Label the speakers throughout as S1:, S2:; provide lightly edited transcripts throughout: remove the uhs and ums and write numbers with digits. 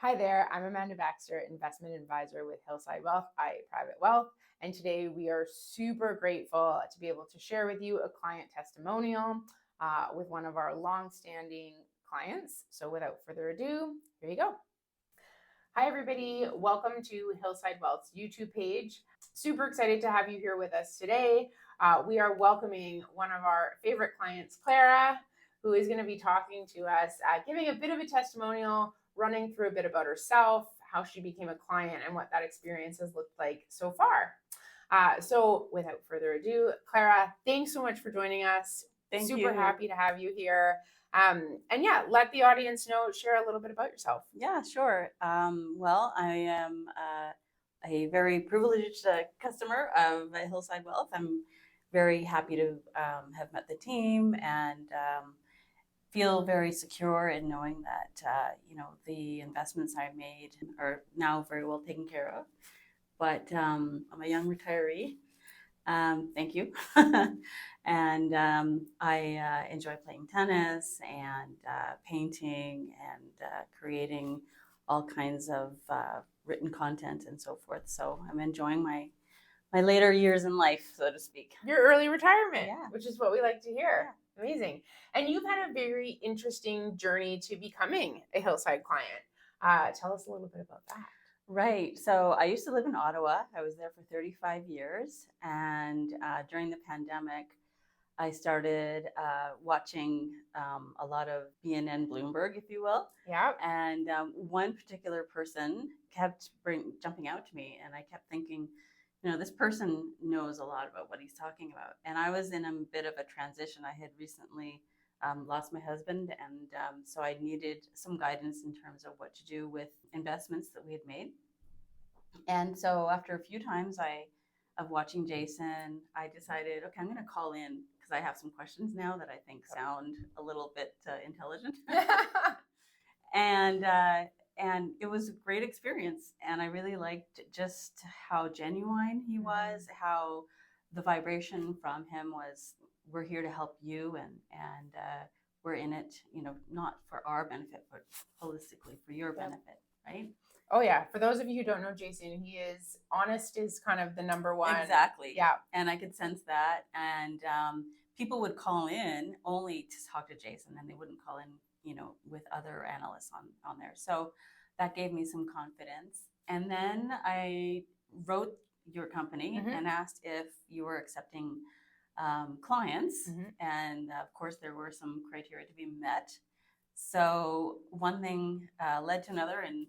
S1: Hi there, I'm Amanda Baxter, investment advisor with Hillside Wealth, Private Wealth. And today we are super grateful to be able to share with you a client testimonial with one of our long-standing clients. So without further ado, here you go. Hi, everybody. Welcome to Hillside Wealth's YouTube page. Super excited to have you here with us today. We are welcoming one of our favorite clients, Clara, who is going to be talking to us, giving a bit of a testimonial, running through a bit about herself, how she became a client, and what that experience has looked like so far. So without further ado, Clara, thanks so much for joining us.
S2: Thank
S1: Super
S2: you.
S1: happy to have you here. And yeah, let the audience know, share a little bit about yourself.
S2: Yeah, sure. Well, I am a very privileged customer of Hillside Wealth. I'm very happy to have met the team and feel very secure in knowing that the investments I made are now very well taken care of. But I'm a young retiree. Thank you. And I enjoy playing tennis and painting and creating all kinds of written content and so forth. So I'm enjoying my later years in life, so to speak.
S1: Your early retirement,
S2: Yeah.
S1: which is what we like to hear. Yeah. Amazing. And you've had a very interesting journey to becoming a Hillside client. Tell us a little bit about that.
S2: Right. So I used to live in Ottawa. I was there for 35 years. And during the pandemic, I started watching a lot of BNN Bloomberg, if you will.
S1: Yeah.
S2: And one particular person kept jumping out to me, and I kept thinking, this person knows a lot about what he's talking about. And I was in a bit of a transition. I had recently lost my husband, and so I needed some guidance in terms of what to do with investments that we had made. And so after a few times of watching Jason, I decided, okay, I'm going to call in because I have some questions now that I think sound a little bit intelligent. And it was a great experience. And I really liked just how genuine he was, how the vibration from him was, we're here to help you, and we're in it, not for our benefit, but holistically for your benefit, right?
S1: Oh yeah. For those of you who don't know Jason, he is honest is kind of the number one.
S2: Exactly.
S1: Yeah.
S2: And I could sense that. And people would call in only to talk to Jason, and they wouldn't call in, with other analysts on there. So that gave me some confidence. And then I wrote your company and asked if you were accepting clients. And of course, there were some criteria to be met. So one thing led to another, and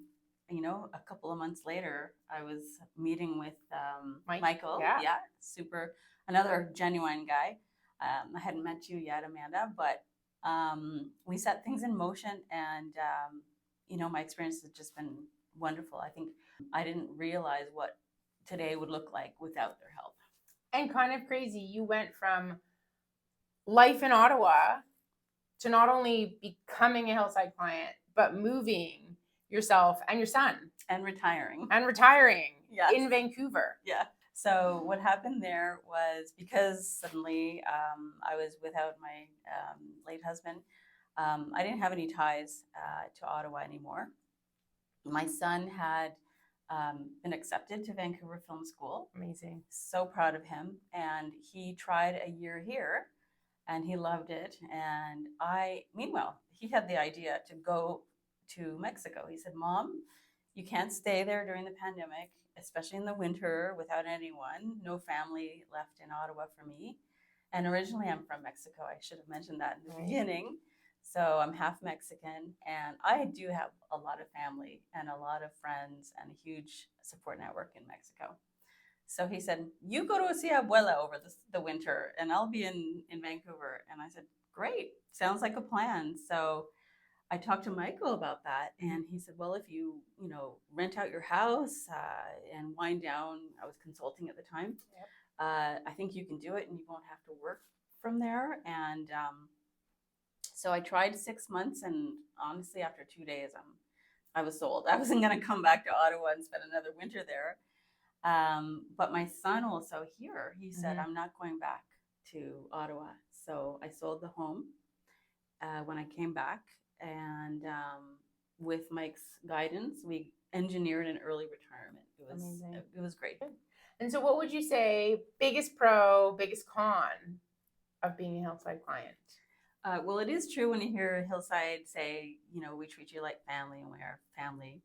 S2: a couple of months later, I was meeting with Michael. Yeah, super, another genuine guy. I hadn't met you yet, Amanda, but we set things in motion, and my experience has just been wonderful. I think I didn't realize what today would look like without their help.
S1: And kind of crazy, you went from life in Ottawa to not only becoming a Hillside client, but moving yourself and your son.
S2: And retiring.
S1: Yes. In Vancouver.
S2: Yeah. So what happened there was, because suddenly I was without my late husband, I didn't have any ties to Ottawa anymore. My son had been accepted to Vancouver Film School.
S1: Amazing.
S2: So proud of him. And he tried a year here, and he loved it. And meanwhile, he had the idea to go to Mexico. He said, Mom, you can't stay there during the pandemic, especially in the winter without anyone. No family left in Ottawa for me. And originally I'm from Mexico. I should have mentioned that in the beginning. So I'm half Mexican, and I do have a lot of family and a lot of friends and a huge support network in Mexico. So he said, you go to see Abuela over the winter, and I'll be in Vancouver. And I said, great, sounds like a plan. So I talked to Michael about that, and he said, well, if you, rent out your house and wind down, I was consulting at the time, I think you can do it and you won't have to work from there. And so I tried 6 months, and honestly, after 2 days, I was sold. I wasn't going to come back to Ottawa and spend another winter there. But my son also here, he said, I'm not going back to Ottawa. So I sold the home when I came back, and with Mike's guidance, we engineered an early retirement.
S1: Amazing.
S2: It was great.
S1: And so what would you say, biggest pro, biggest con of being a Hillside client?
S2: Well, it is true when you hear Hillside say, we treat you like family and we are family.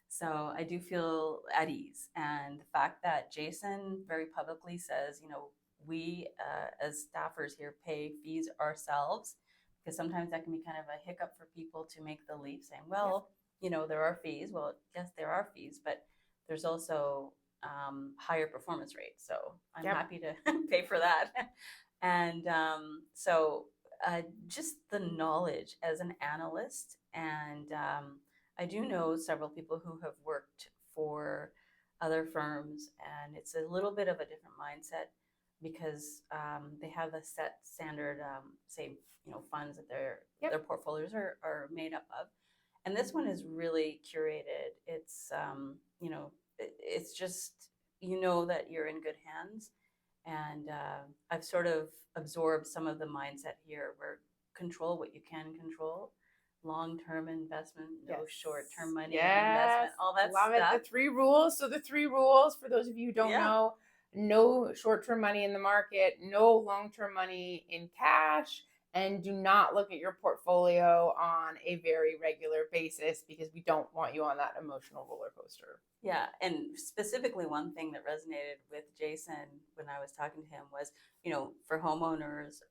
S2: So I do feel at ease. And the fact that Jason very publicly says, we as staffers here pay fees ourselves, because sometimes that can be kind of a hiccup for people to make the leap saying, well, there are fees. Well, yes, there are fees, but there's also higher performance rates. So I'm happy to pay for that. And so just the knowledge as an analyst. And I do know several people who have worked for other firms, and it's a little bit of a different mindset because they have a set standard, say, funds that their portfolios are made up of. And this one is really curated. It's, it's just, that you're in good hands. And I've sort of absorbed some of the mindset here where control what you can control, long-term investment, no short-term money investment, all that
S1: stuff. Love it. The 3 rules. So the 3 rules, for those of you who don't know, no short-term money in the market, no long-term money in cash, and do not look at your portfolio on a very regular basis because we don't want you on that emotional roller coaster.
S2: Yeah, and specifically one thing that resonated with Jason when I was talking to him was, for homeowners,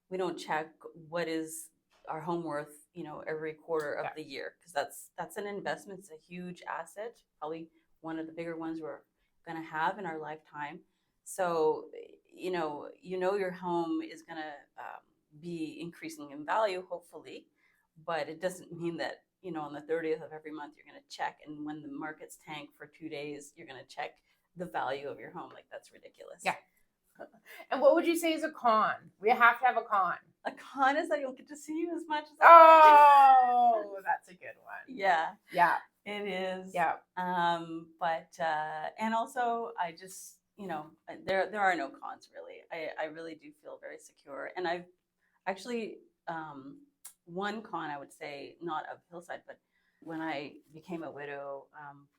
S2: we don't check what is our home worth, every quarter of the year, because that's an investment. It's a huge asset, probably one of the bigger ones we're going to have in our lifetime. So, your home is going to be increasing in value, hopefully, but it doesn't mean that, on the 30th of every month, you're going to check. And when the markets tank for 2 days, you're going to check the value of your home. Like, that's ridiculous.
S1: Yeah. And what would you say is a con? We have to have a con.
S2: A con is that you don't get to see you as much as
S1: that's a good one.
S2: Yeah.
S1: Yeah.
S2: It is.
S1: Yeah.
S2: But and also I just, there are no cons really. I really do feel very secure. And I've actually one con, I would say, not of Hillside, but when I became a widow,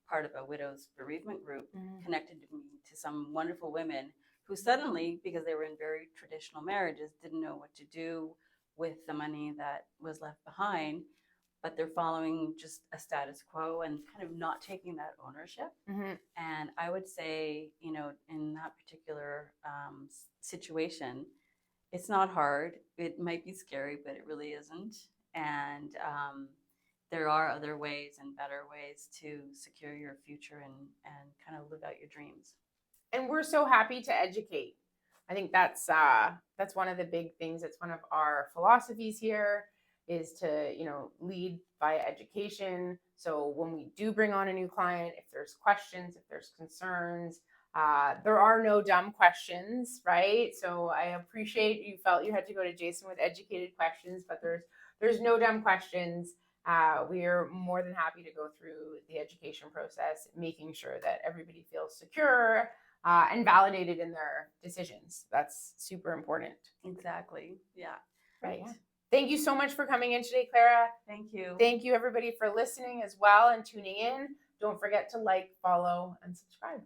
S2: part of a widow's bereavement group, connected me to some wonderful women who suddenly, because they were in very traditional marriages, didn't know what to do with the money that was left behind, but they're following just a status quo and kind of not taking that ownership. And I would say, in that particular situation, it's not hard. It might be scary, but it really isn't. And there are other ways and better ways to secure your future and kind of live out your dreams.
S1: And we're so happy to educate. I think that's one of the big things. It's one of our philosophies here is to, lead by education. So when we do bring on a new client, if there's questions, if there's concerns, there are no dumb questions, right? So I appreciate you felt you had to go to Jason with educated questions, but there's no dumb questions. We are more than happy to go through the education process, making sure that everybody feels secure and validated in their decisions. That's super important.
S2: Exactly. Yeah.
S1: Right. Yeah. Thank you so much for coming in today, Clara.
S2: Thank you.
S1: Thank you, everybody, for listening as well and tuning in. Don't forget to like, follow, and subscribe.